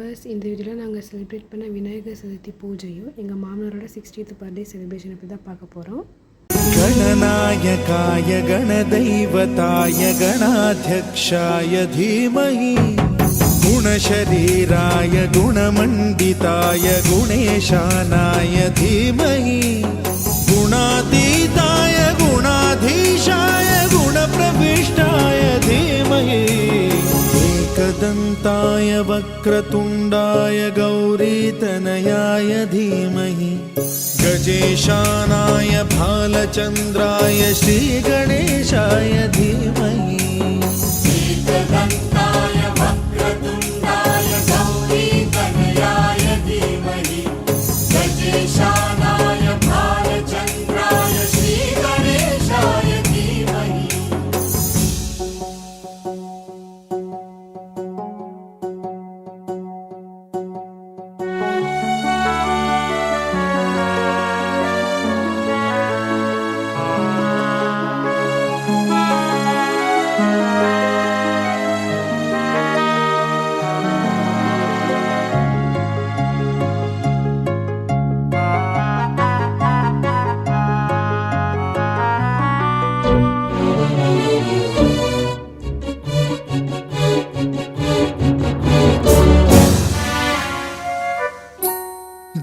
Viewers, இந்த வீடியோவில் நாங்கள் செலிப்ரேட் பண்ண விநாயகர் சதுர்த்தி பூஜையும் எங்கள் மாமனாரோட 60th பர்த்டே செலிப்ரேஷனை பற்றி தான் பார்க்க போகிறோம். गणनायकाय गणदैवताय गणाध्यक्षाय धीमहि गुणशरीराय गुणमण्डिताय गुणेशानाय धीमहि गुणातीताय गुणाधीशाय गुणप्रविष्टाय धीमहि एकदन्ताय वक्रतुण्डाय गौरीतनयाय धीमहि गजेशानाय भालचन्द्राय श्रीगणेशाय धीमहि एकदन्ताय वक्रतुण्डाय गौरीतनयाय धीमहि गजेशानाय भालचन्द्राय श्रीगणेशाय धीमहि.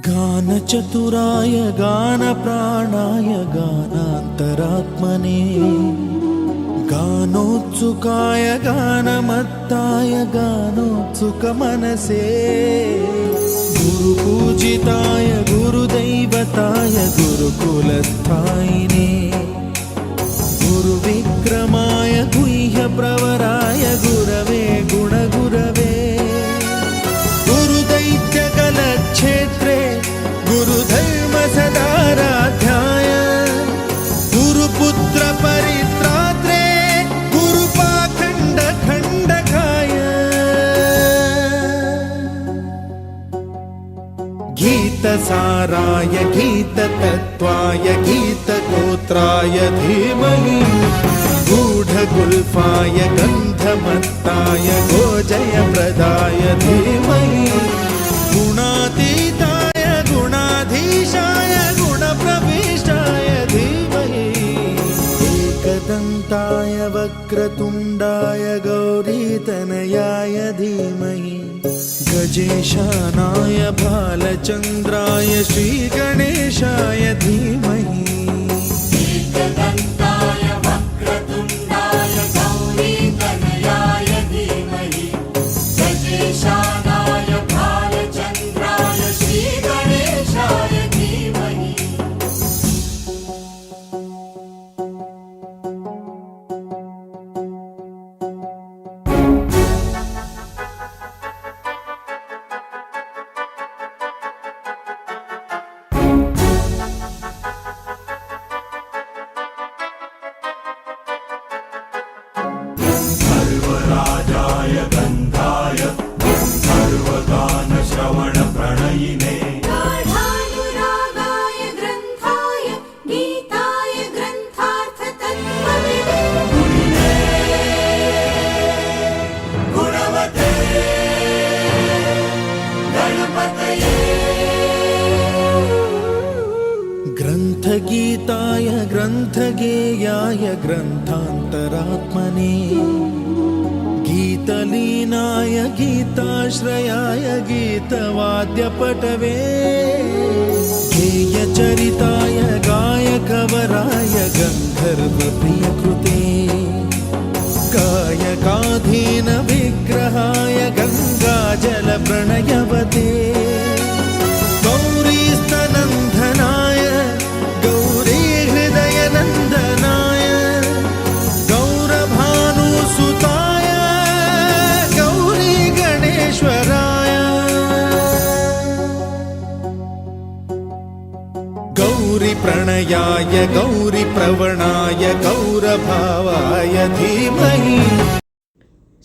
गानचतुराय गानप्राणाय गानान्तरात्मने गानोत्सुकाय गानमत्ताय गानोत्सुकमनसे गुरुपूजिताय गुरुदैवताय गुरुकुलस्थायिने गुरुविक्रमाय गुह्यप्रवराय गुरवे गुणगुरवे गुरुदैत्यकलक्षेत्रे गुरुधर्मसदाराध्याय गुरुपुत्र परित्रात्रे गुरुपाखण्डखण्डकाय गीतसाराय गीततत्त्वाय गीतगोत्राय धीमहि गूढगुल्फाय गन्धमत्ताय गोजयप्रदाय धीमहि गुणातीताय गुणाधीशाय गुणप्रविष्टाय धीमहि एकदन्ताय वक्रतुण्डाय गौरीतनयाय धीमहि गजेशानाय भालचन्द्राय श्रीगणेशाय धीमहि एकदन्ताय वक्रतुण्डाय गौरीतनयाय धीमहि गजेशानाय भालचन्द्राय श्रीगणेशाय धीमहि. सर्वराजाय गन्धाय सर्वगानश्रवणप्रणयिने गाढानुरागाय ग्रन्थाय गीताय ग्रन्थार्थतत्त्वविदे गुणवते गणपतये ग्रन्थगीताय ग्रन्थगेयाय ग्रन्थान्तरात्मने गीतलीनाय गीताश्रयाय गीतवाद्यपटवे गेयचरिताय गायकवराय गन्धर्वप्रियकृते गायकाधीन विग्रहाय गङ्गाजलप्रणयवते गौरीस्तनन्दनाय गौरीहृदयनन्दनाय गौरभानुसुताय गौरीगणेश्वराय गौरीप्रणयाय गौरीप्रवणाय गौरभावाय धीमहि.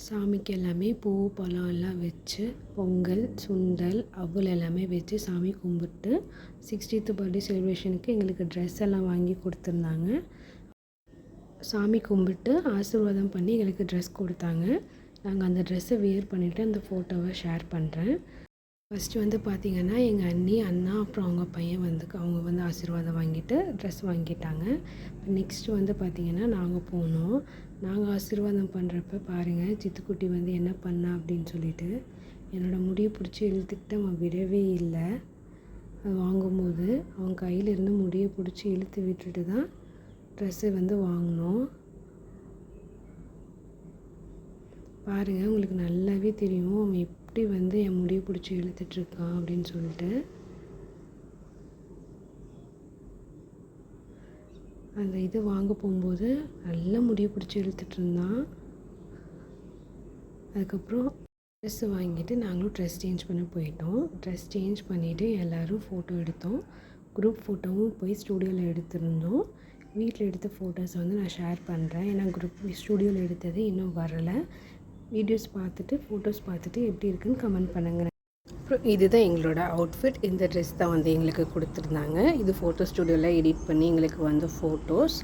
சாமிக்கு எல்லாமே பூ பழம் எல்லாம் வச்சு பொங்கல் சுண்டல் அவல் எல்லாமே வச்சு சாமி கும்பிட்டு 60th பர்த்டே செலிப்ரேஷனுக்கு எங்களுக்கு ட்ரெஸ் எல்லாம் வாங்கி கொடுத்துருந்தாங்க. சாமி கும்பிட்டு ஆசீர்வாதம் பண்ணி எங்களுக்கு ட்ரெஸ் கொடுத்தாங்க. நாங்கள் அந்த ட்ரெஸ்ஸை வியர் பண்ணிவிட்டு அந்த ஃபோட்டோவை ஷேர் பண்ணுறேன். ஃபஸ்ட்டு வந்து பார்த்திங்கன்னா எங்கள் அண்ணி, அண்ணா அப்புறம் அவங்க பையன் அவங்க வந்து ஆசீர்வாதம் வாங்கிட்டு ட்ரெஸ் வாங்கிட்டாங்க. நெக்ஸ்ட்டு வந்து பார்த்திங்கன்னா நாங்கள் போனோம். நாங்கள் ஆசீர்வாதம் பண்ணுறப்ப பாருங்கள் சித்துக்குட்டி வந்து என்ன பண்ணா அப்படின்னு சொல்லிட்டு என்னோடய முடியை பிடிச்சி இழுத்துக்கிட்டு அவன் விடவே இல்லை. அது வாங்கும்போது அவன் கையிலேருந்து முடியை பிடிச்சி இழுத்து விட்டுட்டு தான் ட்ரெஸ்ஸை வந்து வாங்கினோம். பாருங்கள் உங்களுக்கு நல்லாவே தெரியும் அவன் எப்படி வந்து என் முடியை பிடிச்சி இழுத்துட்ருக்கான் அப்படின்னு சொல்லிட்டு. அந்த இது வாங்க போகும்போது நல்லா முடியை பிடிச்சி இழுத்துட்டு இருந்தான். அதுக்கப்புறம் ட்ரெஸ்ஸு வாங்கிட்டு நாங்களும் ட்ரெஸ் சேஞ்ச் பண்ண போயிட்டோம். ட்ரெஸ் சேஞ்ச் பண்ணிவிட்டு எல்லோரும் ஃபோட்டோ எடுத்தோம். குரூப் ஃபோட்டோவும் போய் ஸ்டூடியோவில் எடுத்திருந்தோம். வீட்டில் எடுத்த ஃபோட்டோஸ் வந்து நான் ஷேர் பண்ணுறேன். ஏன்னா ஸ்டூடியோவில் எடுத்தது இன்னும் வரலை. வீடியோஸ் பார்த்துட்டு ஃபோட்டோஸ் பார்த்துட்டு எப்படி இருக்குன்னு கமெண்ட் பண்ணுங்கள். அப்புறம் இதுதான் எங்களோட அவுட்ஃபிட். இந்த ட்ரெஸ் தான் வந்து எங்களுக்கு கொடுத்துருந்தாங்க. இது ஃபோட்டோ ஸ்டூடியோவில் எடிட் பண்ணி எங்களுக்கு வந்த ஃபோட்டோஸ்.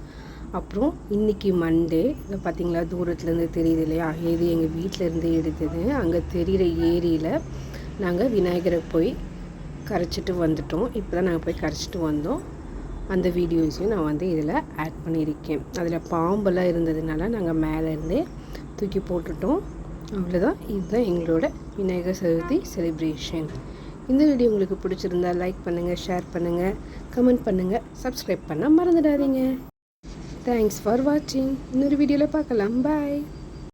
அப்புறம் இன்றைக்கி மண்டே இதை பார்த்திங்களா தூரத்துலேருந்து தெரியுது இல்லையா, இது எங்கள் வீட்டிலேருந்து எடுத்தது. அங்கே தெரிகிற ஏரியில் நாங்கள் விநாயகரை போய் கரைச்சிட்டு வந்துட்டோம். இப்போ தான் நாங்கள் போய் கரைச்சிட்டு வந்தோம். அந்த வீடியோஸையும் நான் வந்து இதில் ஆட் பண்ணியிருக்கேன். அதில் பாம்பெல்லாம் இருந்ததுனால நாங்கள் மேலேருந்தே தூக்கி போட்டுட்டோம். அவ்வளோதான். இதுதான் எங்களோட விநாயகர் சதுர்த்தி செலிப்ரேஷன். இந்த வீடியோ உங்களுக்கு பிடிச்சிருந்தா லைக் பண்ணுங்கள், ஷேர் பண்ணுங்கள், கமெண்ட் பண்ணுங்கள், சப்ஸ்கிரைப் பண்ண மறந்துடாதீங்க. தேங்க்ஸ் ஃபார் வாட்சிங். இன்னொரு வீடியோவில் பார்க்கலாம். பாய்.